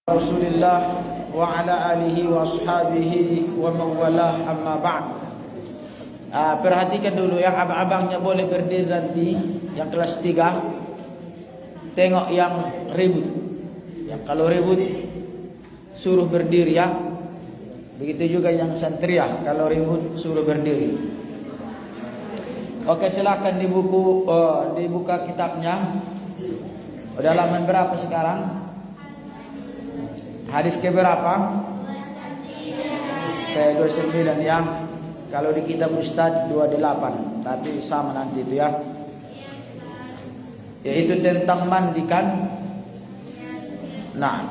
Rasulillah wa ala alihi wa ashabihi wa mawalah amma ba'd. Perhatikan dulu yang abang-abangnya boleh berdiri nanti, yang kelas 3. Tengok yang ribut. Yang kalau ribut suruh berdiri ya. Begitu juga yang santriah, kalau ribut suruh berdiri. Oke, silakan dibuka kitabnya. Udah halaman berapa sekarang? Hadis ke berapa? Ke 29 ya. Kalau di kitab Ustaz 28, tapi sama nanti itu ya. Yaitu tentang mandi kan? Nah.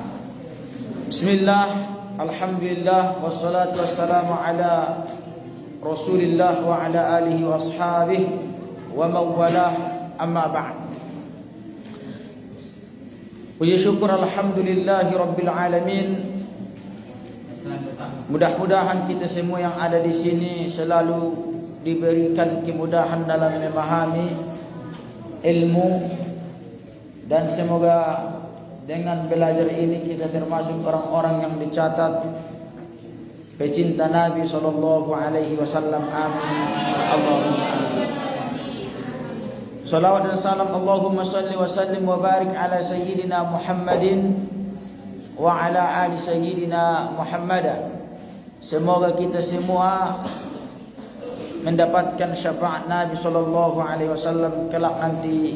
Bismillah, alhamdulillah, wassalatu wassalamu ala Rasulillah wa ala alihi wa ashabihi wa mawalah amma ba'd. Puji syukur alhamdulillahi rabbil alamin. Mudah-mudahan kita semua yang ada di sini selalu diberikan kemudahan dalam memahami ilmu, dan semoga dengan belajar ini kita termasuk orang-orang yang dicatat pecinta Nabi sallallahu alaihi wasallam. Amin. Allahumma amin. Salawat dan salam Allahumma salli wa sallim wa barik ala sayyidina Muhammadin wa ala ali sayyidina Muhammad. Semoga kita semua mendapatkan syafaat Nabi sallallahu alaihi wasallam kelak nanti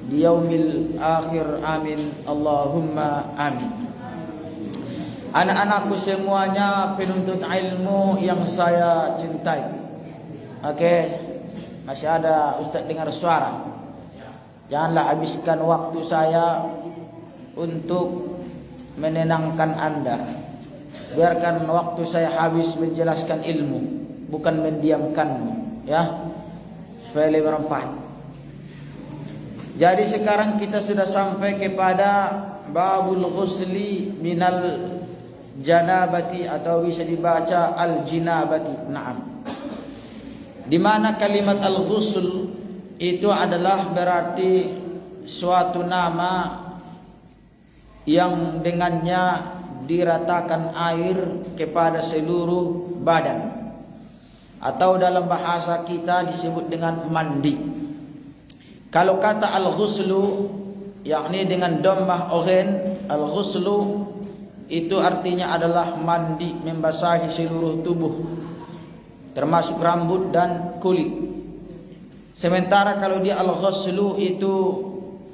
di yaumil akhir. Amin. Allahumma amin. Anak-anakku semuanya penuntut ilmu yang saya cintai. Oke. Masih ada Ustaz dengar suara. Janganlah habiskan waktu saya untuk menenangkan Anda. Biarkan waktu saya habis menjelaskan ilmu, bukan mendiamkanmu, ya, supaya lebih bermanfaat. Jadi sekarang kita sudah sampai kepada babul ghusli minal janabati, atau bisa dibaca al jinabati. Naam. Di mana kalimat al-ghusl itu adalah berarti suatu nama yang dengannya diratakan air kepada seluruh badan, atau dalam bahasa kita disebut dengan mandi. Kalau kata al-ghuslu, yakni dengan dhammah oghen, al-ghuslu itu artinya adalah mandi, membasahi seluruh tubuh termasuk rambut dan kulit. Sementara kalau di al-ghuslu itu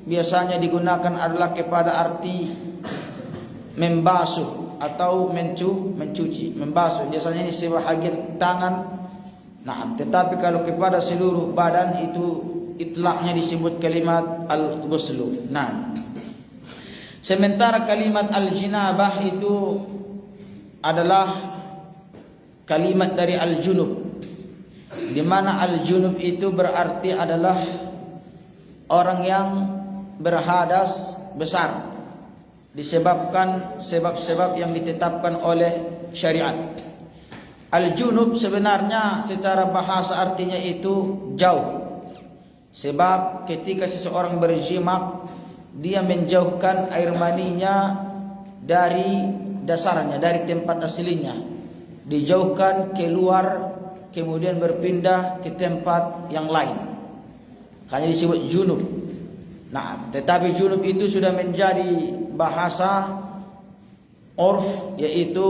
biasanya digunakan adalah kepada arti membasuh atau mencuci. Membasuh biasanya ini sebahagian tangan. Nah, tetapi kalau kepada seluruh badan itu itlaqnya disebut kalimat al-ghuslu. Nah, sementara kalimat al-jinabah itu adalah kalimat dari al-junub, di mana al-junub itu berarti adalah orang yang berhadas besar disebabkan sebab-sebab yang ditetapkan oleh syariat. Al-junub sebenarnya secara bahasa artinya itu jauh. Sebab ketika seseorang berjimak, dia menjauhkan air maninya dari dasarnya, dari tempat aslinya. Dijauhkan keluar, kemudian berpindah ke tempat yang lain. Hanya disebut junub. Nah, tetapi junub itu sudah menjadi bahasa urf, yaitu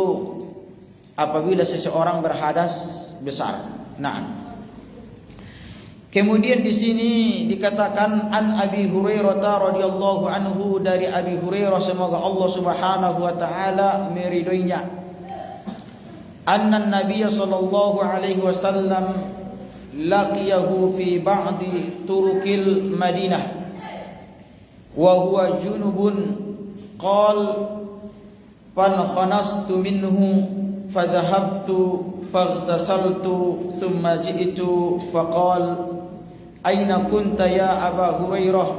apabila seseorang berhadas besar. Nah, kemudian di sini dikatakan an Abi Hurairah radhiyallahu anhu, dari Abi Hurairah semoga Allah Subhanahu wa taala meridhoinya. Anna Nabiy sallallahu alaihi wasallam laqiyahu fi ba'di turukil Madinah wa huwa junubun, qala fakhanastu minhu fadhahabtu faghtasaltu thumma ji'tu faqala aina kunta ya Aba Hurairah,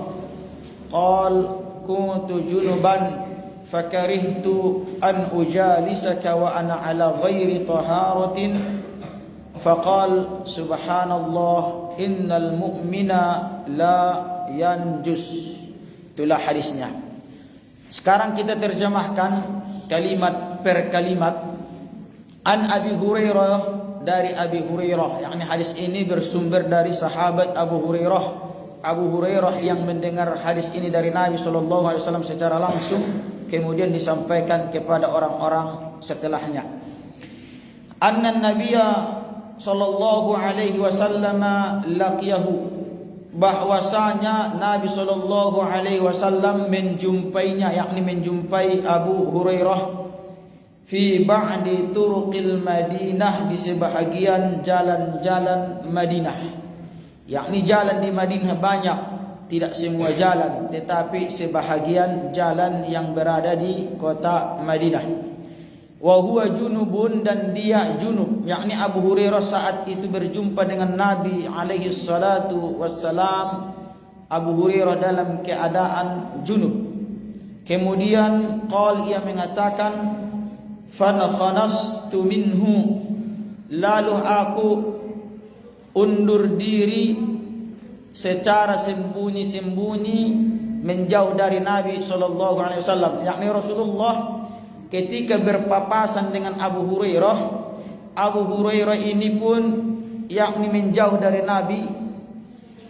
qala kuntu junuban fakarihtu an ujalisaka wa ana ala ghairi taharatin, faqal subhanallah innal mu'mina la yanjus. Itulah hadisnya. Sekarang kita terjemahkan kalimat per kalimat. An Abi Hurairah, dari Abi Hurairah, yakni hadis ini bersumber dari sahabat Abu Hurairah. Abu Hurairah yang mendengar hadis ini dari Nabi SAW secara langsung, kemudian disampaikan kepada orang-orang setelahnya. Anna Nabiyya sallallahu alaihi wasallam laqiyahu, bahwasanya Nabi sallallahu alaihi wasallam menjumpainya, yakni menjumpai Abu Hurairah fi ba'di turuqil Madinah, di sebahagian jalan-jalan Madinah. Yakni jalan di Madinah banyak, tidak semua jalan, tetapi sebahagian jalan yang berada di kota Madinah. Wa huwa junubun, dan dia junub, yakni Abu Hurairah saat itu berjumpa dengan Nabi alaihi salatu wassalam. Abu Hurairah dalam keadaan junub. Kemudian ia mengatakan, fankhanastu minhu, lalu aku undur diri secara sembunyi-sembunyi menjauh dari Nabi sallallahu alaihi wasallam. Yakni Rasulullah ketika berpapasan dengan Abu Hurairah, Abu Hurairah ini pun yakni menjauh dari Nabi,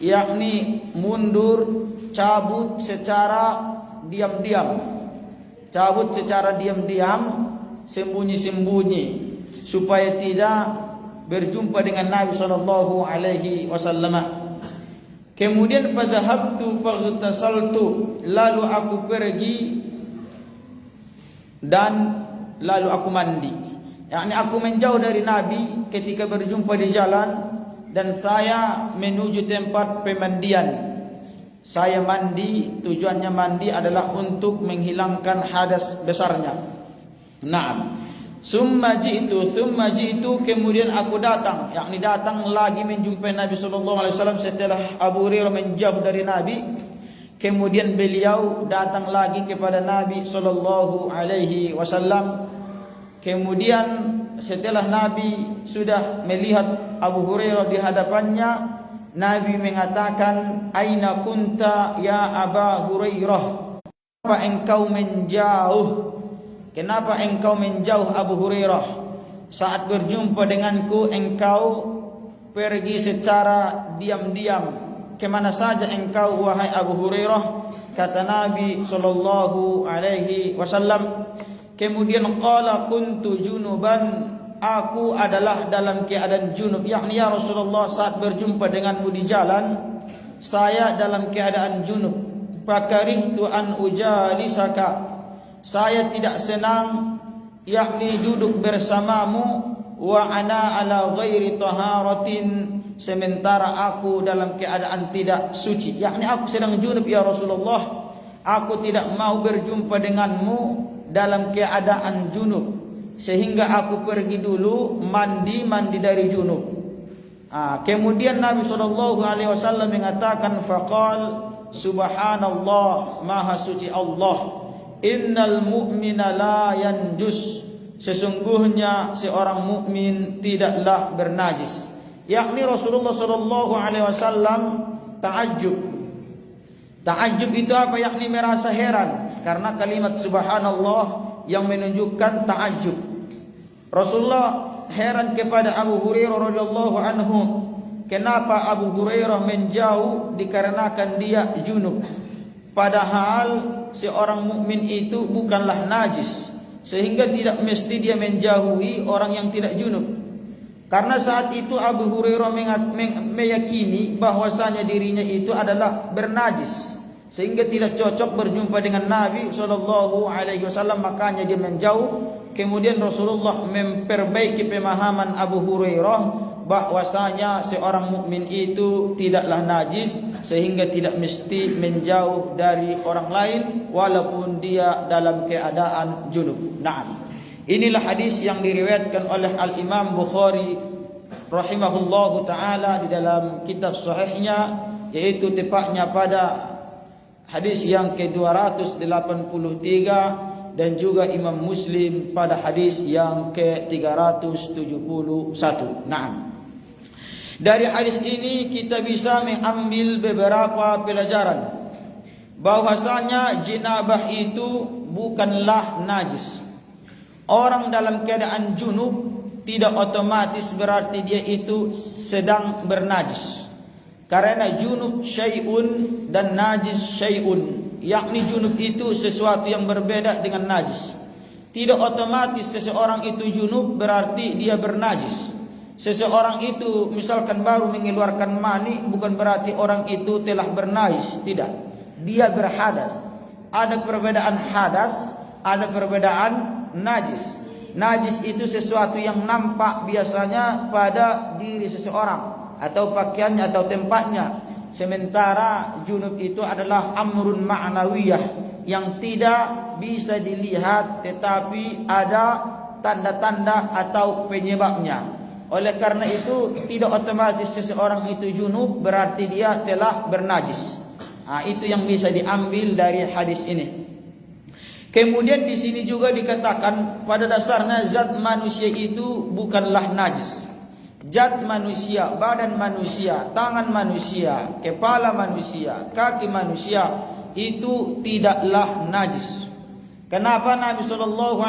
yakni mundur, cabut secara diam-diam, sembunyi-sembunyi, supaya tidak berjumpa dengan Nabi sallallahu alaihi wasallam. Kemudian fadhahabtu faghtasaltu, lalu aku pergi dan lalu aku mandi. Yakni aku menjauh dari Nabi ketika berjumpa di jalan, dan saya menuju tempat pemandian. Saya mandi, tujuannya mandi adalah untuk menghilangkan hadas besarnya. Naam. Summa ji'tu, kemudian aku datang, yakni datang lagi menjumpai Nabi sallallahu alaihi wasallam setelah Abu Hurairah menjauh dari Nabi. Kemudian beliau datang lagi kepada Nabi sallallahu alaihi wasallam. Kemudian setelah Nabi sudah melihat Abu Hurairah di hadapannya, Nabi mengatakan, "Aina kunta ya Aba Hurairah?" Kenapa engkau menjauh? Kenapa engkau menjauh Abu Hurairah? Saat berjumpa denganku engkau pergi secara diam-diam. Kemana saja engkau wahai Abu Hurairah? Kata Nabi sallallahu alaihi wasallam. Kemudian qala kuntu junuban, aku adalah dalam keadaan junub. Yakni ya Rasulullah, saat berjumpa denganmu di jalan saya dalam keadaan junub. Fakarihtu an ujalisaka, saya tidak senang yakni duduk bersamamu, wa ana ala ghairi taharatin, sementara aku dalam keadaan tidak suci. Yakni aku sedang junub ya Rasulullah, aku tidak mau berjumpa denganmu dalam keadaan junub, sehingga aku pergi dulu mandi dari junub. Kemudian Nabi SAW mengatakan, faqal subhanallah, maha suci Allah, innal mu'mina la yanjus, sesungguhnya seorang mukmin tidaklah bernajis. Yakni Rasulullah SAW ta'ajjub. Ta'ajjub itu apa? Yakni merasa heran karena kalimat subhanallah yang menunjukkan ta'ajjub. Rasulullah heran kepada Abu Hurairah radhiyallahu anhu, kenapa Abu Hurairah menjauh dikarenakan dia junub. Padahal seorang mukmin itu bukanlah najis, sehingga tidak mesti dia menjauhi orang yang tidak junub. Karena saat itu Abu Hurairah meyakini bahwasanya dirinya itu adalah bernajis, sehingga tidak cocok berjumpa dengan Nabi SAW, makanya dia menjauh. Kemudian Rasulullah memperbaiki pemahaman Abu Hurairah bahwasanya seorang mukmin itu tidaklah najis, sehingga tidak mesti menjauh dari orang lain walaupun dia dalam keadaan junub. Naam. Inilah hadis yang diriwayatkan oleh Al-Imam Bukhari rahimahullahu taala di dalam kitab sahihnya, yaitu tepatnya pada hadis yang ke-283, dan juga Imam Muslim pada hadis yang ke-371. Naam. Dari hadis ini kita bisa mengambil beberapa pelajaran. bahwasanya jenabah itu bukanlah najis. Orang dalam keadaan junub tidak otomatis berarti dia itu sedang bernajis. Karena junub syai'un dan najis syai'un, yakni junub itu sesuatu yang berbeda dengan najis. Tidak otomatis seseorang itu junub berarti dia bernajis. Seseorang itu misalkan baru mengeluarkan mani bukan berarti orang itu telah bernajis, tidak. Dia berhadas. Ada perbedaan hadas, ada perbedaan najis. Najis itu sesuatu yang nampak biasanya pada diri seseorang atau pakaiannya atau tempatnya. Sementara junub itu adalah amrun ma'nawiyah yang tidak bisa dilihat tetapi ada tanda-tanda atau penyebabnya. Oleh karena itu tidak otomatis seseorang itu junub berarti dia telah bernajis. Itu yang bisa diambil dari hadis ini. Kemudian di sini juga dikatakan pada dasarnya zat manusia itu bukanlah najis. Zat manusia, badan manusia, tangan manusia, kepala manusia, kaki manusia itu tidaklah najis. Kenapa Nabi SAW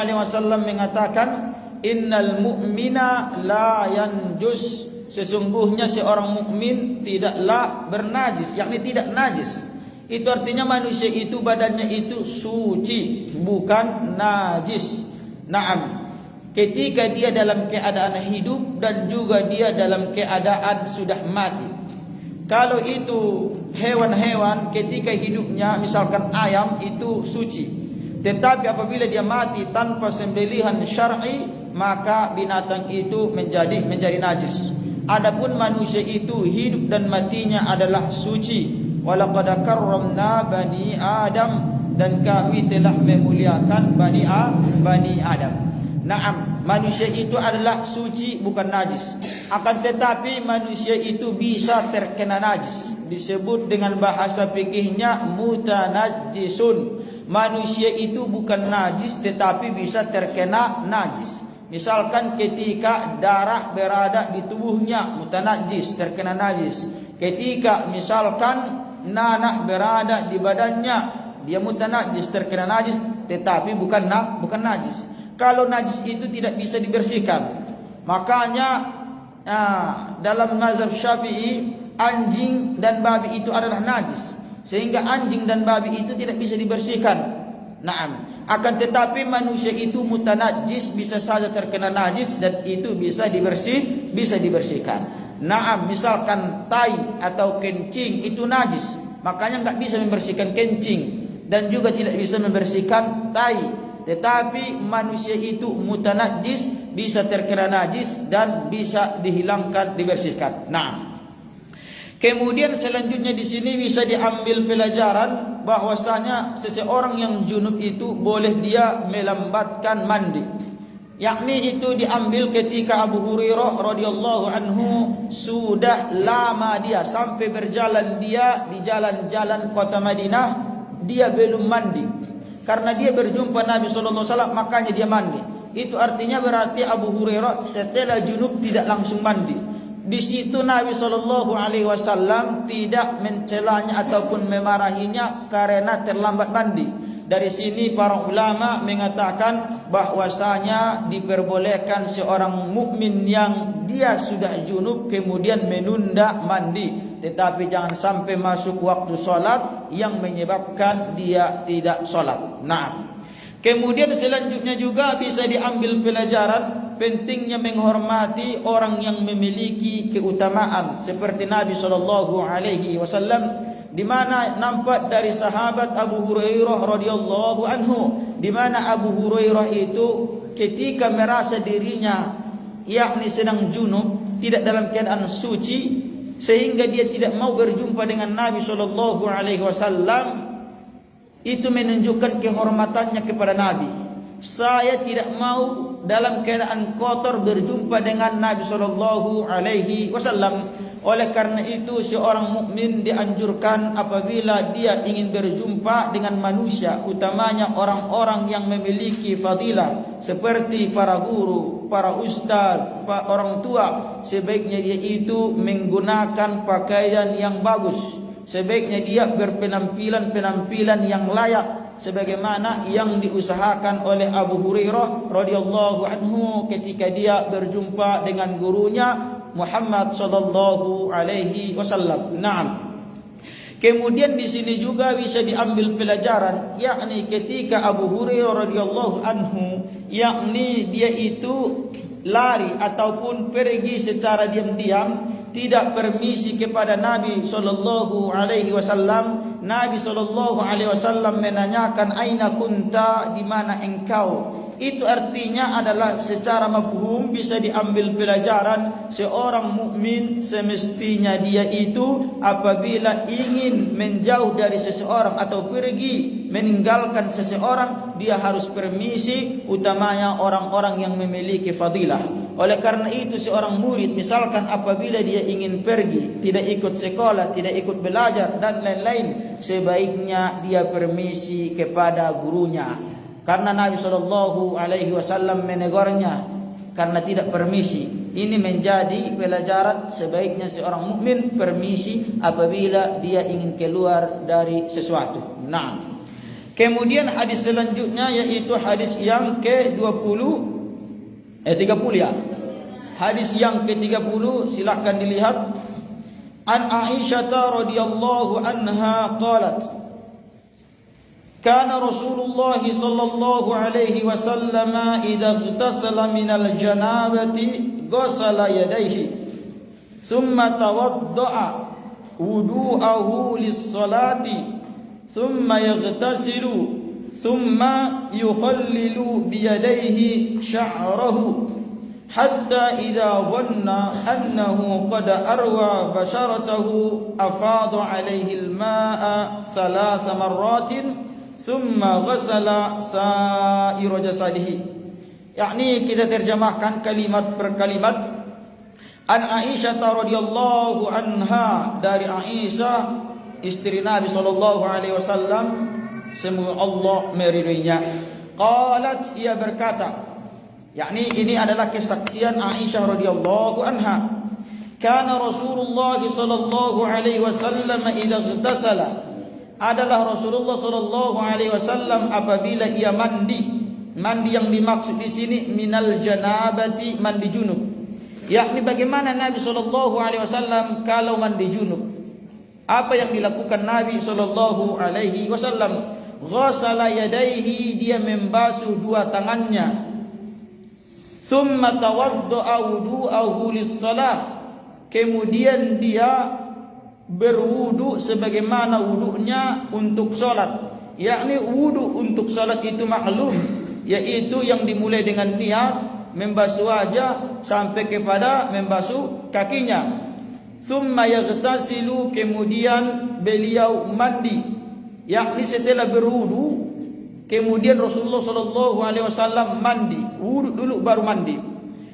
mengatakan innal mu'mina la yanjus, sesungguhnya seorang mukmin tidaklah bernajis, yakni tidak najis. Itu artinya manusia itu badannya itu suci, bukan najis. Naam. Ketika dia dalam keadaan hidup dan juga dia dalam keadaan sudah mati. Kalau itu hewan-hewan ketika hidupnya misalkan ayam itu suci, tetapi apabila dia mati tanpa sembelihan syar'i maka binatang itu menjadi najis. Adapun manusia itu hidup dan matinya adalah suci. Walaqad karramna bani Adam, dan kami telah memuliakan bani Adam. Naam, manusia itu adalah suci bukan najis. Akan tetapi manusia itu bisa terkena najis. Disebut dengan bahasa fikihnya mutanajjisun. Manusia itu bukan najis tetapi bisa terkena najis. Misalkan ketika darah berada di tubuhnya mutanajjis, terkena najis. Ketika misalkan nanah berada di badannya, dia mutanajjis, terkena najis tetapi bukan najis. Kalau najis itu tidak bisa dibersihkan, makanya dalam mazhab Syafi'i anjing dan babi itu adalah najis, sehingga anjing dan babi itu tidak bisa dibersihkan. Naam. Akan tetapi manusia itu mutanajjis, bisa saja terkena najis dan itu bisa dibersihkan. Naam, misalkan tai atau kencing itu najis, makanya enggak bisa membersihkan kencing dan juga tidak bisa membersihkan tai. Tetapi manusia itu mutanajjis, bisa terkena najis dan bisa dihilangkan, dibersihkan. Nah, kemudian selanjutnya di sini bisa diambil pelajaran bahwasanya seseorang yang junub itu boleh dia melambatkan mandi. Yakni itu diambil ketika Abu Hurairah radhiyallahu anhu sudah lama dia sampai berjalan dia di jalan-jalan kota Madinah, dia belum mandi. Karena dia berjumpa Nabi SAW makanya dia mandi. Itu artinya berarti Abu Hurairah setelah junub tidak langsung mandi. Di situ Nabi SAW tidak mencelanya ataupun memarahinya karena terlambat mandi. Dari sini para ulama mengatakan bahwasanya diperbolehkan seorang mukmin yang dia sudah junub kemudian menunda mandi, tetapi jangan sampai masuk waktu sholat yang menyebabkan dia tidak sholat. Nah, kemudian selanjutnya juga bisa diambil pelajaran pentingnya menghormati orang yang memiliki keutamaan seperti Nabi SAW, di mana nampak dari sahabat Abu Hurairah radhiyallahu anhu, di mana Abu Hurairah itu ketika merasa dirinya yakni sedang junub, tidak dalam keadaan suci, sehingga dia tidak mau berjumpa dengan Nabi SAW, itu menunjukkan kehormatannya kepada Nabi. Saya tidak mau dalam keadaan kotor berjumpa dengan Nabi SAW. Oleh karena itu seorang mukmin dianjurkan apabila dia ingin berjumpa dengan manusia, utamanya orang-orang yang memiliki fadilah seperti para guru, para ustaz, orang tua, sebaiknya dia itu menggunakan pakaian yang bagus, sebaiknya dia berpenampilan-penampilan yang layak sebagaimana yang diusahakan oleh Abu Hurairah radhiyallahu anhu ketika dia berjumpa dengan gurunya Muhammad sallallahu alaihi wasallam. Naam. Kemudian di sini juga bisa diambil pelajaran, yakni ketika Abu Hurairah radhiyallahu anhu, yakni dia itu lari ataupun pergi secara diam-diam, tidak permisi kepada Nabi sallallahu alaihi wasallam. Nabi sallallahu alaihi wasallam menanyakan, "Aina kunta?" Di mana engkau? Itu artinya adalah secara mafhum bisa diambil pelajaran seorang mukmin semestinya dia itu apabila ingin menjauh dari seseorang atau pergi meninggalkan seseorang, dia harus permisi, utamanya orang-orang yang memiliki fadilah. Oleh karena itu seorang murid misalkan apabila dia ingin pergi, tidak ikut sekolah, tidak ikut belajar dan lain-lain, sebaiknya dia permisi kepada gurunya. Karena Nabi sallallahu alaihi wasallam menegurnya karena tidak permisi. Ini menjadi pelajaran sebaiknya seorang mukmin permisi apabila dia ingin keluar dari sesuatu. Nah, kemudian hadis selanjutnya yaitu hadis yang ke-30 ya. Hadis yang ke-30 silakan dilihat. An Aisyah radhiyallahu anha qalat, كان رسول الله صلى الله عليه وسلم إذا اغتسل من الجنابة غسل يديه ثم توضأ وضوءه للصلاة ثم يغتسل ثم يخلل بيديه شعره حتى إذا ظن أنه قد أروى بشرته أفاض عليه الماء 3 مرات ثم غسل سائر جسده. Yakni kita terjemahkan kalimat per kalimat. An Aisyah radhiyallahu anha, dari Aisyah istri Nabi sallallahu alaihi wasallam, semoga Allah meridhoinya. Qalat, ia berkata, yakni ini adalah kesaksian Aisyah radhiyallahu anha. Kana Rasulullah sallallahu alaihi wasallam idza ightasala, adalah Rasulullah sallallahu alaihi wasallam apabila ia mandi yang dimaksud di sini minal janabati, mandi junub. Yakni bagaimana Nabi sallallahu alaihi wasallam kalau mandi junub? Apa yang dilakukan Nabi sallallahu alaihi wasallam? Ghasala yadaihi, dia membasuh dua tangannya. Tsumma tawadda'a wudu'ahu lis-shalah, kemudian dia berwudu sebagaimana wudunya untuk salat. Yakni wudu untuk salat itu maklum, yaitu yang dimulai dengan niat membasuh wajah sampai kepada membasuh kakinya. Tsumma yaghtasilu, kemudian beliau mandi, yakni setelah berwudu kemudian Rasulullah sallallahu alaihi wasallam mandi, wudu dulu baru mandi.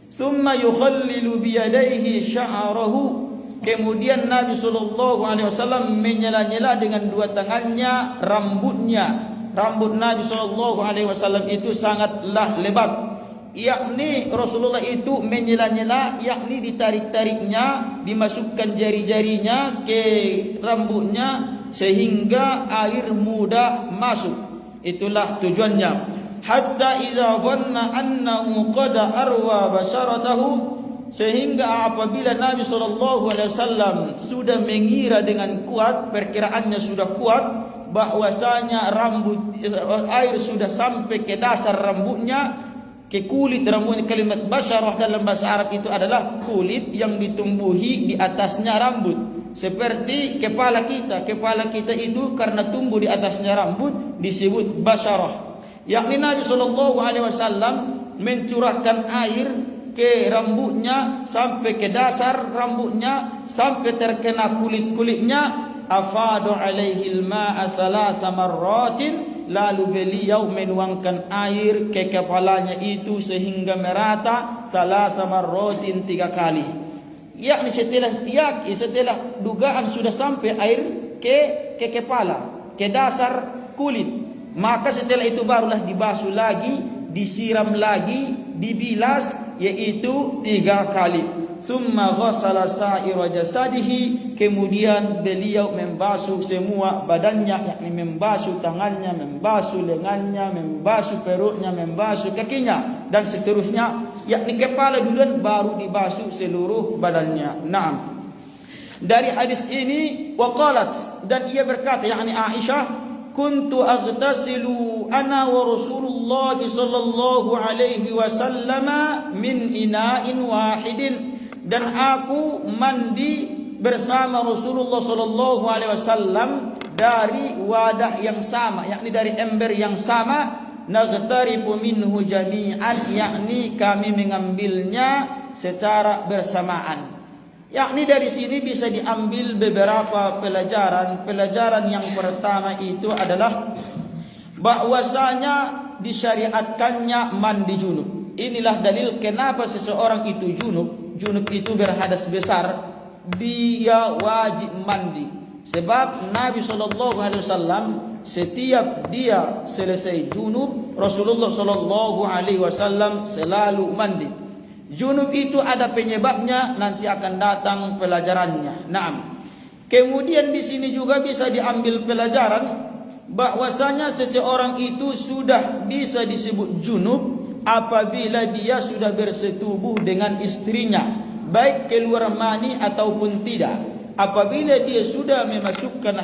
Tsumma yukhallilu biyadaihi sya'rahu, kemudian Nabi sallallahu alaihi wasallam menyela-nyela dengan dua tangannya rambutnya. Rambut Nabi sallallahu alaihi wasallam itu sangatlah lebat. Yakni Rasulullah itu menyela-nyela, yakni ditarik-tariknya, dimasukkan jari-jarinya ke rambutnya sehingga air mudah masuk. Itulah tujuannya. Hatta idza dhanna annahu qad arwa basharatahu, sehingga apabila Nabi sallallahu alaihi wasallam sudah mengira dengan kuat, perkiraannya sudah kuat bahwasanya air sudah sampai ke dasar rambutnya, ke kulit rambutnya. Kalimat basyarah dalam bahasa Arab itu adalah kulit yang ditumbuhi di atasnya rambut, seperti kepala kita. Kepala kita itu karena tumbuh di atasnya rambut disebut basyarah. Yakni Nabi sallallahu alaihi wasallam mencurahkan air ke rambutnya sampai ke dasar rambutnya sampai terkena kulit-kulitnya. Afadu alaihi al-ma'a 3 marratin, lalu beliau menuangkan air ke kepalanya itu sehingga merata 3 marratin, 3 kali. Yakni setelah dugaan sudah sampai air ke kepala, ke dasar kulit, maka setelah itu barulah dibasuh lagi, disiram lagi, dibilas, yaitu 3 kali. thumma ghassala sa'ira jasadihi, kemudian beliau membasuh semua badannya, yakni membasuh tangannya, membasuh lengannya, membasuh perutnya, membasuh kakinya dan seterusnya, yakni kepala duluan baru dibasuh seluruh badannya. Naam. Dari hadis ini waqalat, dan ia berkata, yakni Aisyah, kuntu aghtasilu ana wa Rasulullah sallallahu alaihi wasallam min ina'in wahidin, dan aku mandi bersama Rasulullah sallallahu alaihi wasallam dari wadah yang sama, yakni dari ember yang sama, naghtarifu minhu jami'an, yakni kami mengambilnya secara bersamaan. Yakni dari sini bisa diambil beberapa pelajaran. Pelajaran yang pertama itu adalah bahwasanya disyariatkannya mandi junub. Inilah dalil kenapa seseorang itu junub itu berhadas besar, dia wajib mandi. Sebab Nabi SAW setiap dia selesai junub, Rasulullah SAW selalu mandi. Junub itu ada penyebabnya, nanti akan datang pelajarannya. Naam. Kemudian di sini juga bisa diambil pelajaran bahwasanya seseorang itu sudah bisa disebut junub apabila dia sudah bersetubuh dengan istrinya, baik keluar mani ataupun tidak. Apabila dia sudah memasukkan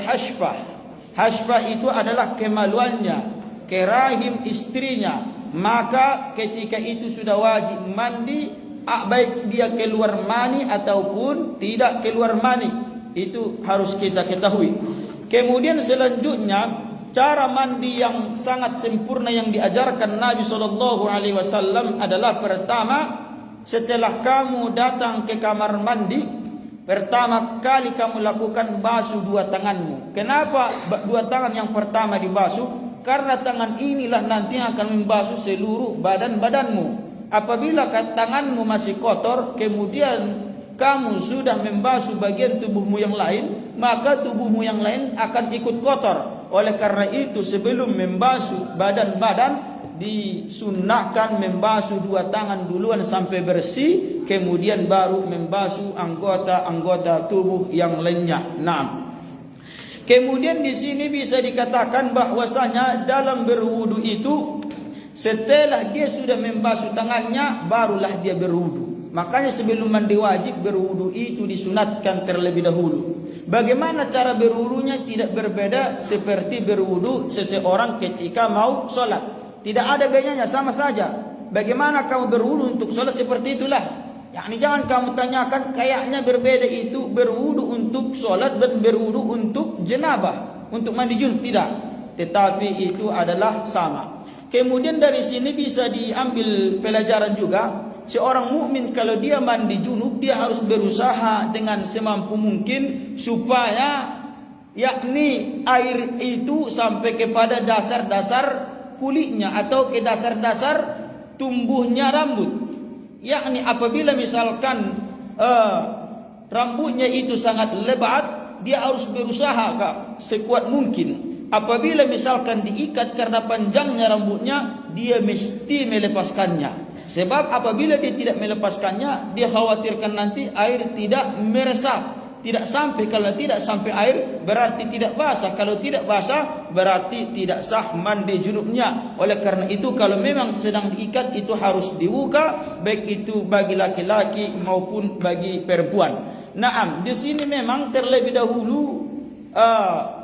hashfah itu adalah kemaluannya ke rahim istrinya, maka ketika itu sudah wajib mandi, baik dia keluar mani ataupun tidak keluar mani. Itu harus kita ketahui. Kemudian selanjutnya, cara mandi yang sangat sempurna yang diajarkan Nabi SAW adalah pertama, setelah kamu datang ke kamar mandi, pertama kali kamu lakukan basuh dua tanganmu. Kenapa dua tangan yang pertama dibasuh? Karena tangan inilah nanti akan membasuh seluruh badanmu. Apabila tanganmu masih kotor, kemudian kamu sudah membasuh bagian tubuhmu yang lain, maka tubuhmu yang lain akan ikut kotor. Oleh karena itu, sebelum membasuh badan-badan, disunnahkan membasuh dua tangan duluan sampai bersih, kemudian baru membasuh anggota-anggota tubuh yang lainnya. Nah, kemudian di sini bisa dikatakan bahwasanya dalam berwudu itu, setelah dia sudah membasuh tangannya, barulah dia berwudu. Makanya sebelum mandi wajib, berwudu itu disunatkan terlebih dahulu. Bagaimana cara berwudunya tidak berbeda seperti berwudu seseorang ketika mau sholat. Tidak ada bedanya, sama saja. Bagaimana kamu berwudu untuk sholat, seperti itulah. Yakni jangan kamu tanyakan kayaknya berbeda itu berwudu untuk sholat dan berwudu untuk jenabah, untuk mandi junub, tidak. Tetapi itu adalah sama. Kemudian dari sini bisa diambil pelajaran juga. Seorang mukmin kalau dia mandi junub, dia harus berusaha dengan semampu mungkin supaya yakni air itu sampai kepada dasar-dasar kulitnya atau ke dasar-dasar tumbuhnya rambut. Yakni apabila misalkan rambutnya itu sangat lebat, dia harus berusaha sekuat mungkin. Apabila misalkan diikat karena panjangnya rambutnya, dia mesti melepaskannya. Sebab apabila dia tidak melepaskannya, dia khawatirkan nanti air tidak meresap, tidak sampai. Kalau tidak sampai air, berarti tidak basah. Kalau tidak basah, berarti tidak sah mandi junubnya. Oleh karena itu, kalau memang sedang diikat, itu harus dibuka, baik itu bagi laki-laki maupun bagi perempuan. Naam, di sini memang terlebih dahulu,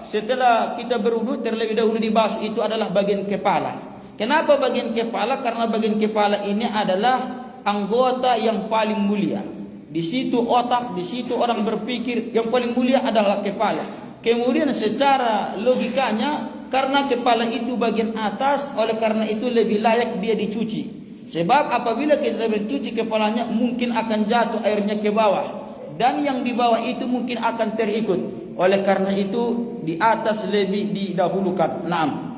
setelah kita berwudu, terlebih dahulu dibasuh itu adalah bagian kepala. Kenapa bagian kepala? Karena bagian kepala ini adalah anggota yang paling mulia. Di situ otak, di situ orang berpikir, yang paling mulia adalah kepala. Kemudian secara logikanya, karena kepala itu bagian atas, oleh karena itu lebih layak dia dicuci. Sebab apabila kita mencuci kepalanya, mungkin akan jatuh airnya ke bawah. Dan yang di bawah itu mungkin akan terikut. Oleh karena itu, di atas lebih didahulukan. Naam.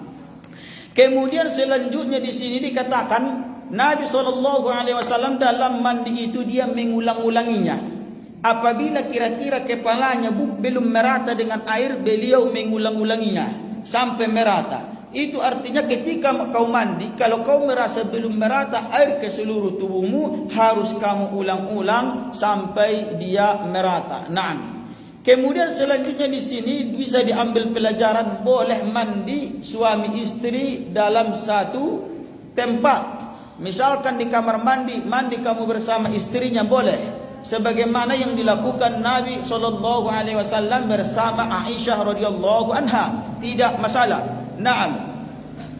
Kemudian selanjutnya di sini dikatakan Nabi SAW dalam mandi itu dia mengulang-ulanginya. Apabila kira-kira kepalanya belum merata dengan air, beliau mengulang-ulanginya sampai merata. Itu artinya ketika kau mandi, kalau kau merasa belum merata air ke seluruh tubuhmu, harus kamu ulang-ulang sampai dia merata. Naam. Kemudian selanjutnya di sini bisa diambil pelajaran boleh mandi suami istri dalam satu tempat. Misalkan di kamar mandi, mandi kamu bersama istrinya boleh. Sebagaimana yang dilakukan Nabi SAW bersama Aisyah radhiyallahu anha, tidak masalah. Naam.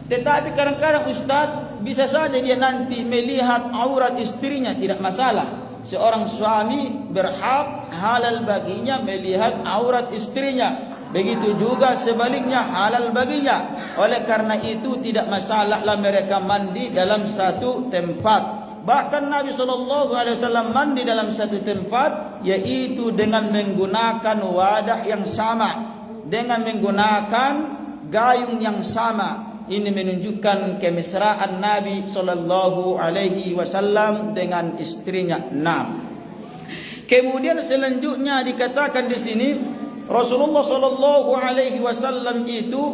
Tetapi kadang-kadang Ustaz bisa saja dia nanti melihat aurat istrinya, tidak masalah. Seorang suami berhak halal baginya melihat aurat istrinya. Begitu juga sebaliknya halal baginya. Oleh karena itu tidak masalahlah mereka mandi dalam satu tempat. Bahkan Nabi SAW mandi dalam satu tempat, yaitu dengan menggunakan wadah yang sama, dengan menggunakan gayung yang sama. Ini menunjukkan kemesraan Nabi SAW dengan istrinya. Nah, kemudian selanjutnya dikatakan di sini Rasulullah SAW itu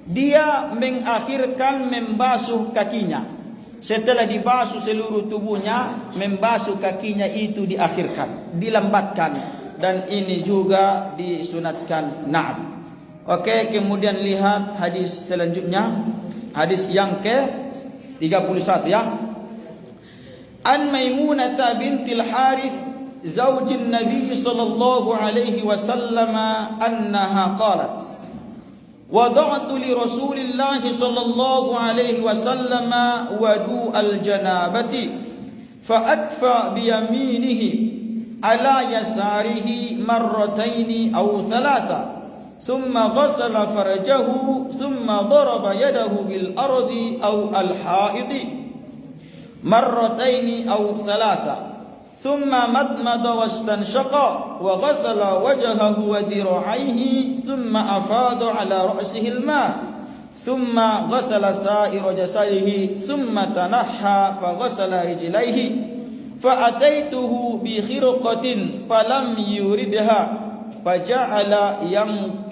dia mengakhirkan membasuh kakinya. Setelah dibasuh seluruh tubuhnya, membasuh kakinya itu diakhirkan, dilambatkan, dan ini juga disunatkan. Naam. Oke, kemudian lihat hadis selanjutnya, hadis yang ke-31 ya. An Maimunah bintil Harith zaujin Nabi sallallahu alaihi wasallam annaha qalat وضعت لرسول الله صلى الله عليه وسلم وضوء الجنابة فأكفى بيمينه على يساره مرتين أو ثلاثة ثم غسل فرجه ثم ضرب يده بالأرض أو الحائط مرتين أو ثلاثة ثم مضمض واستنشق وغسل وجهه وذراعيه ثم أفاض على رأسه الماء ثم غسل سائر جسده ثم تنحى فغسل رجليه فأتيته بخرقة فلم يردها فجعل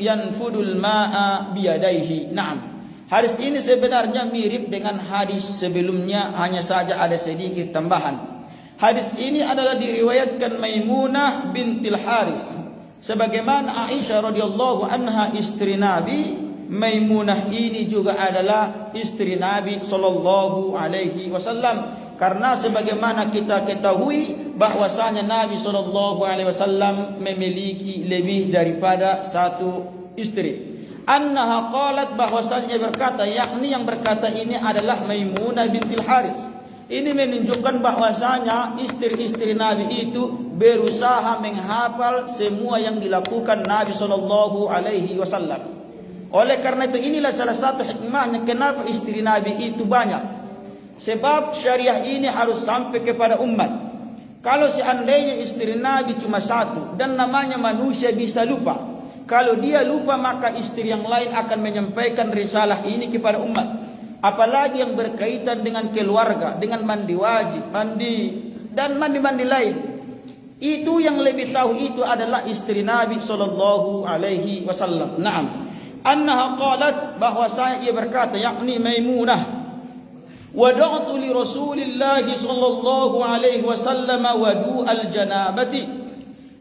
ينفض الماء بيديه. Naam. Hadis ini sebenarnya mirip dengan hadis sebelumnya, hanya saja ada sedikit tambahan. Hadis ini adalah diriwayatkan Maimunah bintil Haris. Sebagaimana Aisyah radhiyallahu anha istri Nabi, Maimunah ini juga adalah istri Nabi sallallahu alaihi wasallam. Karena sebagaimana kita ketahui bahwasanya Nabi sallallahu alaihi wasallam memiliki lebih daripada satu istri. Annaha qalat, bahwasanya berkata, yakni yang berkata ini adalah Maimunah bintil Haris. Ini menunjukkan bahwasanya istri-istri Nabi itu berusaha menghafal semua yang dilakukan Nabi sallallahu alaihi wasallam. Oleh karena itu inilah salah satu hikmahnya kenapa istri Nabi itu banyak. Sebab syariah ini harus sampai kepada umat. Kalau seandainya istri Nabi cuma satu dan namanya manusia bisa lupa. Kalau dia lupa maka istri yang lain akan menyampaikan risalah ini kepada umat. Apalagi yang berkaitan dengan keluarga, dengan mandi wajib, mandi dan mandi-mandi lain. Itu yang lebih tahu itu adalah istri Nabi sallallahu alaihi wasallam. Naam. Annaha qalat, bahwasanya ia berkata, yakni Maimunah, wada'tu li Rasulillah sallallahu alaihi wasallam wudu'al janabati.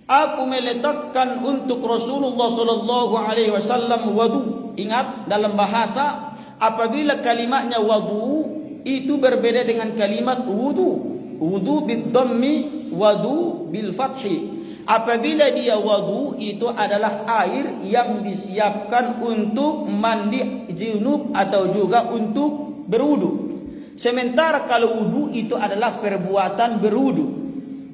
Aku meletakkan untuk Rasulullah sallallahu alaihi wasallam wudu. Ingat dalam bahasa apabila kalimatnya wudu itu berbeda dengan kalimat wudu. Wudu bid-dhammi, wudu bil fathi. Apabila dia wudu itu adalah air yang disiapkan untuk mandi junub atau juga untuk berwudu. Sementara kalau wudu itu adalah perbuatan berwudu.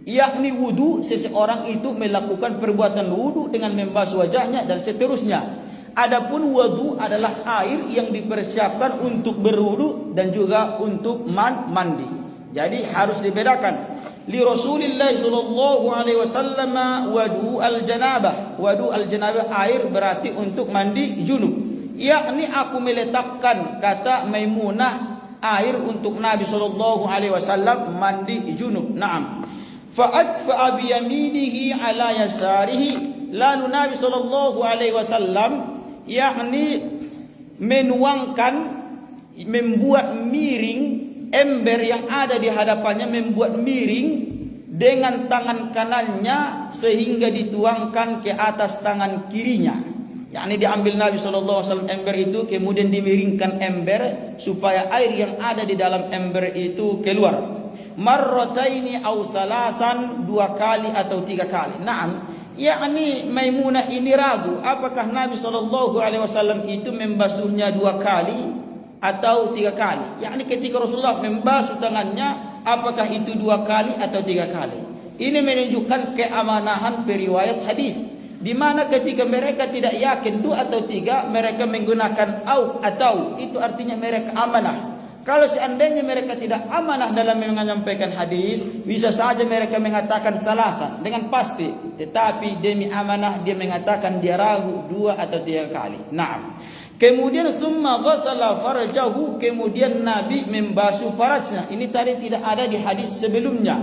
Yakni wudu seseorang itu melakukan perbuatan wudu dengan membasuh wajahnya dan seterusnya. Adapun wudu adalah air yang dipersiapkan untuk berwudu dan juga untuk mandi. Jadi harus dibedakan. Li Rasulillah sallallahu alaihi wasallam wudu al-janabah. Wudu al-janabah air berarti untuk mandi junub. Yakni aku meletakkan, kata Maimunah, air untuk Nabi sallallahu alaihi wasallam mandi junub. Naam. Fa adfa bi yaminihi ala yasarihi. Lalu Nabi sallallahu alaihi wasallam yakni menuangkan, membuat miring ember yang ada di hadapannya, membuat miring dengan tangan kanannya sehingga dituangkan ke atas tangan kirinya. Yakni diambil Nabi SAW ember itu, kemudian dimiringkan ember supaya air yang ada di dalam ember itu keluar. Marrataini aw salasan, 2 kali atau 3 kali. Naam, yakni Maimunah ini ragu apakah Nabi SAW itu membasuhnya 2 kali atau 3 kali. Yakni ketika Rasulullah membasuh tangannya, apakah itu 2 kali atau 3 kali. Ini menunjukkan keamanahan periwayat hadis, di mana ketika mereka tidak yakin 2 atau 3, mereka menggunakan atau, itu artinya mereka amanah. Kalau seandainya mereka tidak amanah dalam menyampaikan hadis, bisa saja mereka mengatakan salasan dengan pasti, tetapi demi amanah dia mengatakan dia ragu 2 atau 3 kali. Naam. Kemudian summa ghassala farjahu, kemudian Nabi membasuh farajnya. Ini tadi tidak ada di hadis sebelumnya.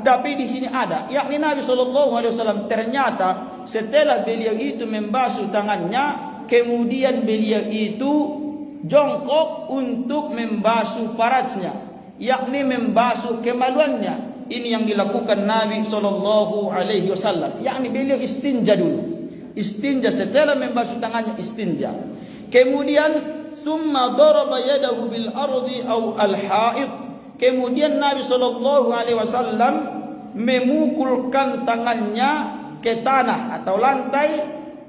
Tapi di sini ada, yakni Nabi SAW ternyata setelah beliau itu membasuh tangannya, kemudian beliau itu jongkok untuk membasuh farajnya, yakni membasuh kemaluannya. Ini yang dilakukan Nabi SAW, yakni beliau istinja dulu. Istinja setelah membasuh tangannya, istinja. Kemudian summa daraba yadahu bil ardi aw al haid. Kemudian Nabi SAW memukulkan tangannya ke tanah atau lantai,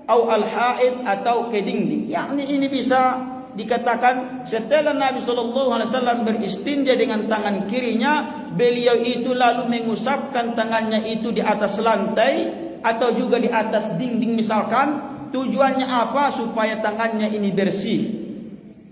atau al-haid atau ke dinding. Yakni ini bisa dikatakan setelah Nabi SAW beristinja dengan tangan kirinya, beliau itu lalu mengusapkan tangannya itu di atas lantai atau juga di atas dinding misalkan. Tujuannya apa? Supaya tangannya ini bersih.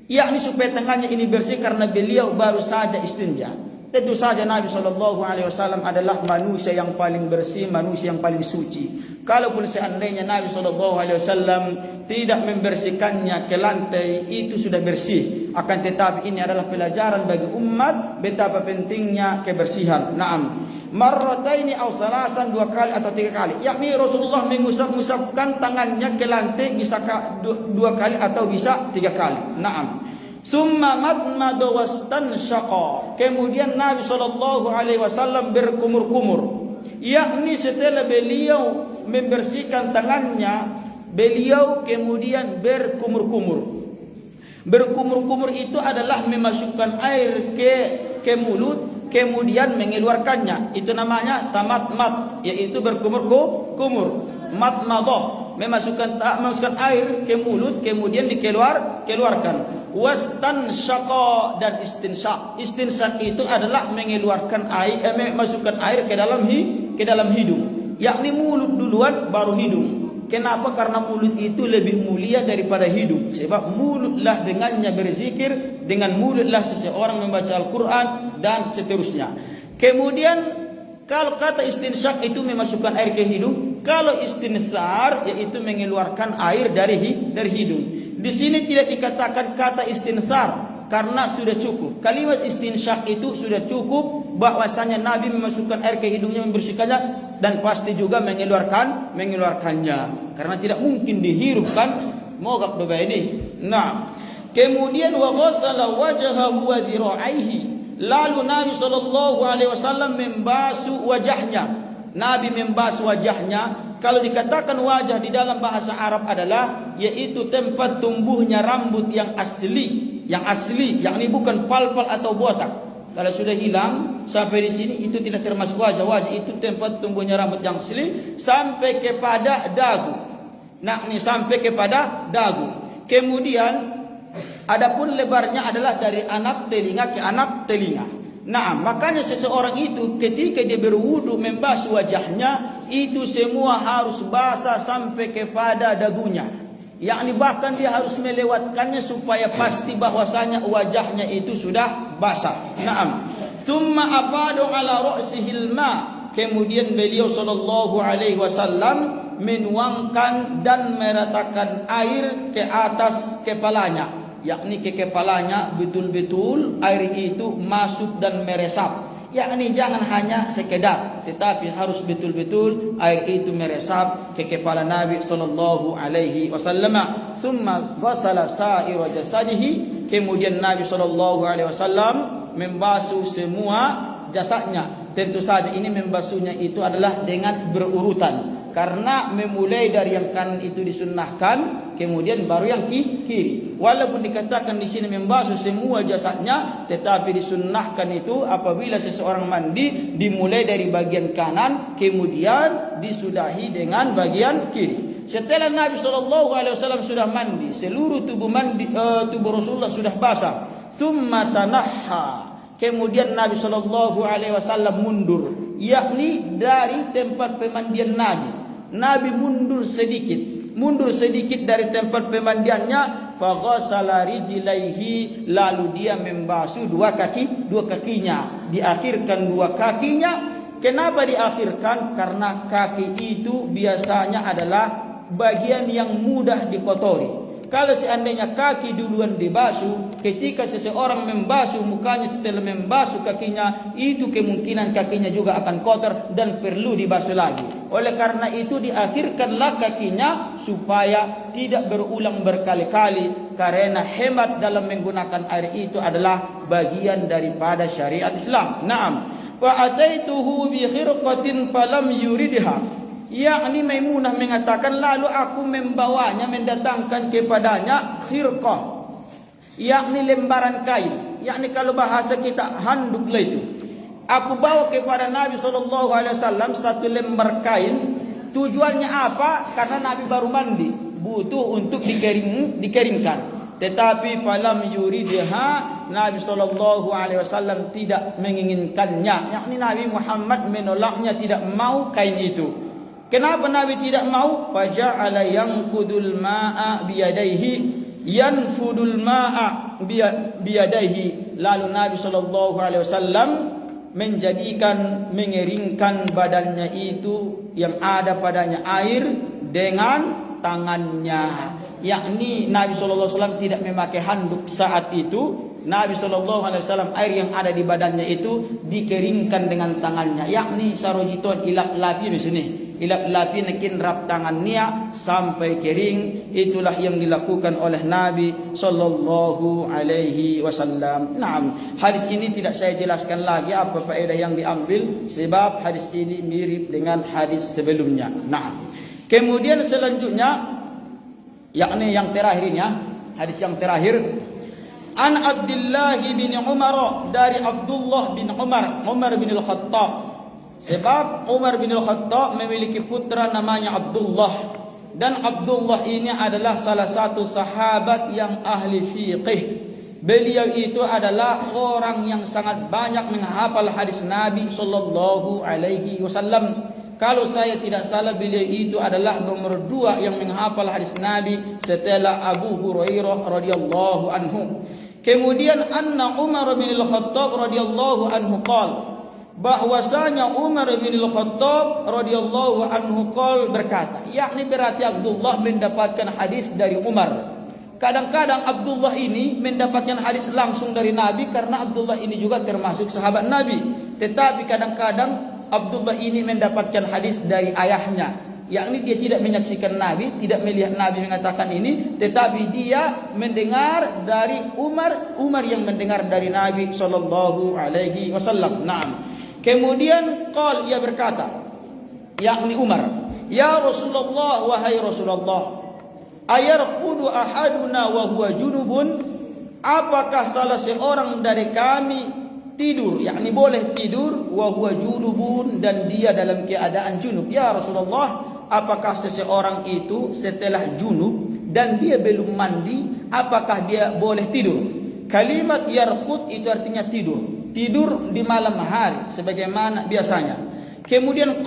Yakni supaya tangannya ini bersih karena beliau baru saja istinja. Tentu saja Nabi SAW adalah manusia yang paling bersih, manusia yang paling suci. Kalaupun seandainya Nabi SAW tidak membersihkannya ke lantai, itu sudah bersih. Akan tetapi ini adalah pelajaran bagi umat betapa pentingnya kebersihan. Naam. Marrataini aw salasan, 2 kali atau 3 kali. Yakni Rasulullah mengusap-usapkan tangannya ke lantai bisa 2 kali atau bisa 3 kali. Naam. Summa madmada wastanshaqa. Kemudian Nabi SAW berkumur-kumur. Yakni setelah beliau membersihkan tangannya, beliau kemudian berkumur-kumur. Berkumur-kumur itu adalah memasukkan air ke mulut, kemudian mengeluarkannya. Itu namanya tamatmat, yaitu berkumur-kumur. Matmadah, memasukkan air ke mulut, kemudian dikeluarkan. Wastanshaqa dan istinshaq. Istinshaq itu adalah mengeluarkan air, memasukkan air ke dalam hidung. Yakni mulut duluan baru hidung. Kenapa? Karena mulut itu lebih mulia daripada hidung. Sebab mulutlah dengannya berzikir, dengan mulutlah seseorang membaca Al-Quran dan seterusnya. Kemudian kalau kata istinshaq itu memasukkan air ke hidung, kalau istinthar yaitu mengeluarkan air dari hidung. Di sini tidak dikatakan kata istinthar karena sudah cukup. Kalimat istinshaq itu sudah cukup, bahwasanya Nabi memasukkan air ke hidungnya, membersihkannya, dan pasti juga mengeluarkannya. Karena tidak mungkin dihirupkan. Mogak doa ini. Nah, kemudian wa ghassala wajhahu wa dhira'aihi. Lalu Nabi SAW membasuh wajahnya. Nabi membasuh wajahnya. Kalau dikatakan wajah di dalam bahasa Arab adalah yaitu tempat tumbuhnya rambut yang asli, yakni bukan pal-pal atau botak. Kalau sudah hilang sampai di sini itu tidak termasuk wajah. Wajah itu tempat tumbuhnya rambut yang asli sampai kepada dagu. Nah, ini sampai kepada dagu. Kemudian adapun lebarnya adalah dari anak telinga ke anak telinga. Nah, makanya seseorang itu ketika dia berwudu membasuh wajahnya, itu semua harus basah sampai kepada dagunya. Yakni bahkan dia harus melewatkannya supaya pasti bahwasanya wajahnya itu sudah basah. Naam. Summa afadu ala ra'sihil ma. Kemudian beliau SAW menuangkan dan meratakan air ke atas kepalanya. Yakni ke kepalanya betul-betul air itu masuk dan meresap. yakni jangan hanya sekedar, tetapi harus betul-betul air itu meresap ke kepala Nabi sallallahu alaihi wasallam. Thumma ghasala sa'ira jasadihi, kemudian Nabi sallallahu alaihi wasallam membasuh semua jasadnya. Tentu saja ini membasuhnya itu adalah dengan berurutan, karena memulai dari yang kanan itu disunnahkan, kemudian baru yang kiri. Walaupun dikatakan di sini membasuh semua jasadnya, tetapi disunnahkan itu apabila seseorang mandi dimulai dari bagian kanan, kemudian disudahi dengan bagian kiri. Setelah Nabi SAW sudah mandi, seluruh tubuh Rasulullah sudah basah. Tsumma tanahha, kemudian Nabi SAW mundur, yakni dari tempat pemandian Nabi. Nabi mundur sedikit dari tempat pemandiannya. Faghasala rijlaihi, lalu dia membasuh dua kakinya. Diakhirkan dua kakinya. Kenapa diakhirkan? Karena kaki itu biasanya adalah bagian yang mudah dikotori. Kalau seandainya kaki duluan dibasuh, ketika seseorang membasuh mukanya setelah membasuh kakinya, itu kemungkinan kakinya juga akan kotor dan perlu dibasuh lagi. Oleh karena itu diakhirkanlah kakinya supaya tidak berulang berkali-kali, karena hemat dalam menggunakan air itu adalah bagian daripada syariat Islam. Naam. Wa ataituhu bi khirqatin falam yuridha. Yakni Maimunah mengatakan, lalu aku membawanya, mendatangkan kepadanya khirqah, yakni lembaran kain, yakni kalau bahasa kita handuk lah itu. Aku bawa kepada Nabi SAW satu lembar kain. Tujuannya apa? Karena Nabi baru mandi, butuh untuk dikeringkan. Tetapi falam yuridha, Nabi SAW tidak menginginkannya, yakni Nabi Muhammad menolaknya, tidak mau kain itu. Kenapa Nabi tidak mau? Faja'ala yanqudul ma'a biyadaihi, yanfudul ma'a biyadaihi. Lalu Nabi SAW mengeringkan badannya itu yang ada padanya air dengan tangannya. Yakni Nabi SAW tidak memakai handuk saat itu. Nabi SAW air yang ada di badannya itu dikeringkan dengan tangannya. Yakni sarojiton ilap lapi di sini. Ilap lapi nakin rap tangannya sampai kering. Itulah yang dilakukan oleh Nabi sallallahu alaihi wasallam. Naam, hadis ini tidak saya jelaskan lagi apa faedah yang diambil, sebab hadis ini mirip dengan hadis sebelumnya. Naam. Kemudian selanjutnya, yakni yang terakhirnya, hadis yang terakhir, an Abdullah bin Umar, dari Abdullah bin Umar bin Al-Khattab. Sebab Umar bin Al-Khattab memiliki putra namanya Abdullah, dan Abdullah ini adalah salah satu sahabat yang ahli fiqih. Beliau itu adalah orang yang sangat banyak menghafal hadis Nabi sallallahu alaihi wasallam. Kalau saya tidak salah, beliau itu adalah nomor 2 yang menghafal hadis Nabi setelah Abu Hurairah radhiyallahu anhu. Kemudian anna Umar bin Al-Khattab radhiyallahu anhu qala, bahwasanya Umar bin Al-Khattab radhiyallahu anhu berkata, yakni berarti Abdullah mendapatkan hadis dari Umar. Kadang-kadang Abdullah ini mendapatkan hadis langsung dari Nabi, karena Abdullah ini juga termasuk sahabat Nabi. Tetapi kadang-kadang Abdullah ini mendapatkan hadis dari ayahnya, yakni dia tidak menyaksikan Nabi, tidak melihat Nabi mengatakan ini, tetapi dia mendengar dari Umar yang mendengar dari Nabi sallallahu alaihi wasallam. Naam. Kemudian ia berkata, yakni Umar, ya Rasulullah, wahai Rasulullah, ayarqudu ahaduna wa huwa junubun, apakah salah seorang dari kami tidur, yakni boleh tidur, wa huwa junubun, dan dia dalam keadaan junub. Ya Rasulullah, apakah seseorang itu setelah junub dan dia belum mandi, apakah dia boleh tidur? Kalimat yarqud itu artinya tidur di malam hari sebagaimana biasanya. Kemudian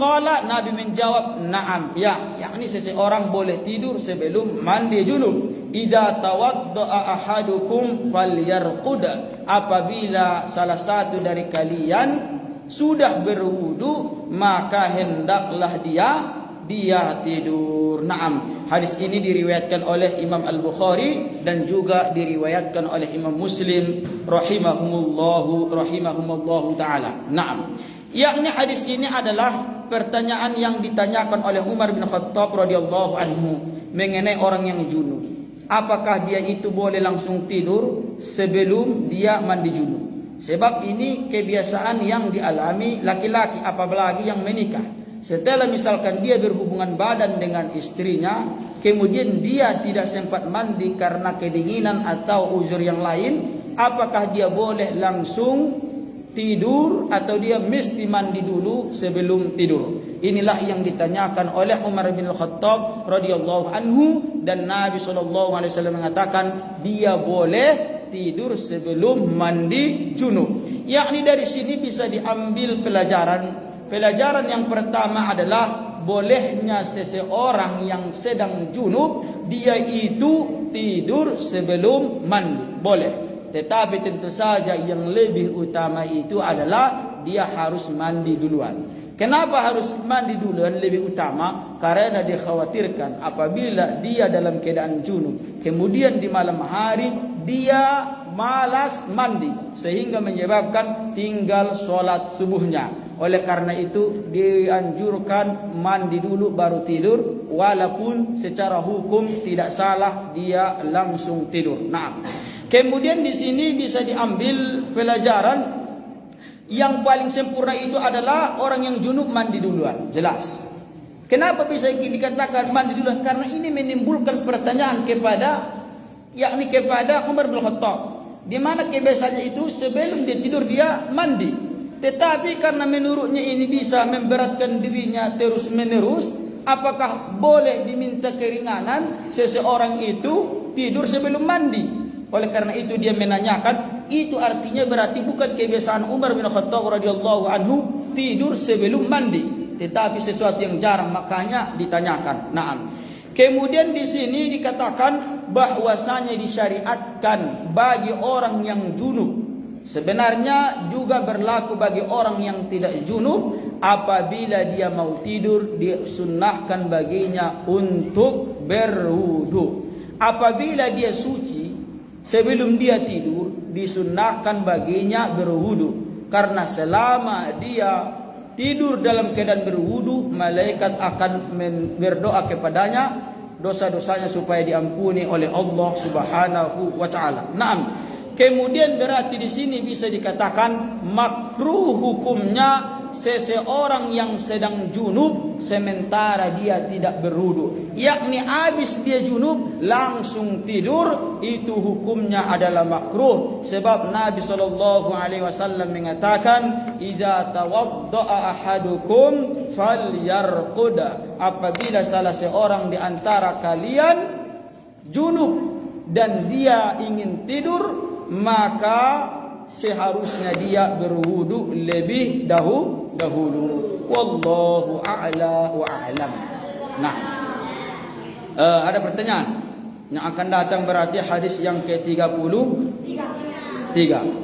Nabi menjawab, na'am, ya, yakni seseorang boleh tidur sebelum mandi junub. Idza tawadda'a ahadukum falyarqud, apabila salah satu dari kalian sudah berwudu, maka hendaklah dia tidur. Naam. Hadis ini diriwayatkan oleh Imam Al-Bukhari dan juga diriwayatkan oleh Imam Muslim rahimahumullahu taala. Naam. Yakni hadis ini adalah pertanyaan yang ditanyakan oleh Umar bin Khattab radhiyallahu anhu mengenai orang yang junub. Apakah dia itu boleh langsung tidur sebelum dia mandi junub? Sebab ini kebiasaan yang dialami laki-laki, apalagi yang menikah. Setelah misalkan dia berhubungan badan dengan istrinya, kemudian dia tidak sempat mandi karena kedinginan atau uzur yang lain, apakah dia boleh langsung tidur atau dia mesti mandi dulu sebelum tidur? Inilah yang ditanyakan oleh Umar bin Khattab radhiyallahu anhu, dan Nabi SAW mengatakan dia boleh tidur sebelum mandi junub. Yakni dari sini bisa diambil pelajaran. Pelajaran yang pertama adalah bolehnya seseorang yang sedang junub dia itu tidur sebelum mandi. Boleh. Tetapi tentu saja yang lebih utama itu adalah dia harus mandi duluan. Kenapa harus mandi duluan lebih utama? Karena dikhawatirkan apabila dia dalam keadaan junub, kemudian di malam hari dia malas mandi sehingga menyebabkan tinggal sholat subuhnya. Oleh karena itu dianjurkan mandi dulu baru tidur, walaupun secara hukum tidak salah dia langsung tidur. Nah, kemudian di sini bisa diambil pelajaran yang paling sempurna itu adalah orang yang junub mandi duluan. Jelas. Kenapa bisa dikatakan mandi duluan? Karena ini menimbulkan pertanyaan kepada Umar bin Khattab, di mana kebiasaannya itu sebelum dia tidur dia mandi. Tetapi karena menurutnya ini bisa memberatkan dirinya terus menerus, apakah boleh diminta keringanan seseorang itu tidur sebelum mandi? Oleh karena itu dia menanyakan, itu artinya berarti bukan kebiasaan Umar bin Khattab radhiyallahu anhu tidur sebelum mandi, tetapi sesuatu yang jarang, makanya ditanyakan. Naam. Kemudian di sini dikatakan bahwasanya disyariatkan bagi orang yang junub, sebenarnya juga berlaku bagi orang yang tidak junub. Apabila dia mau tidur, disunnahkan baginya untuk berwudu. Apabila dia suci, sebelum dia tidur disunnahkan baginya berwudu. Karena selama dia tidur dalam keadaan berwudu, malaikat akan berdoa kepadanya dosa-dosanya supaya diampuni oleh Allah Subhanahu wa taala. Naam. Kemudian berarti di sini bisa dikatakan makruh hukumnya seseorang yang sedang junub sementara dia tidak berwudu. Yakni habis dia junub langsung tidur, itu hukumnya adalah makruh. Sebab Nabi SAW mengatakan, "Idza tawaddaa ahadukum falyarqud." Apabila salah seorang di antara kalian junub dan dia ingin tidur, maka seharusnya dia berwudu lebih dahulu. Wallahu a'la wa a'lam. Nah, ada pertanyaan yang akan datang, berarti hadis yang ke-33.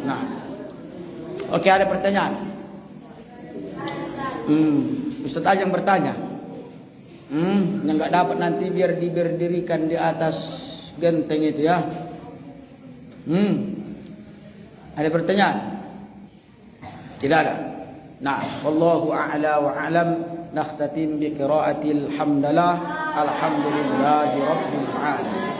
Nah, oke, ada pertanyaan. Ustaz aja yang bertanya. Yang nggak dapat nanti biar diberdirikan di atas genteng itu ya. Ada pertanyaan? Tidak ada. Nah, wallahu a'la wa a'lam. Nakhtatim bi qiraatil hamdalah. Alhamdulillahi rabbil alamin.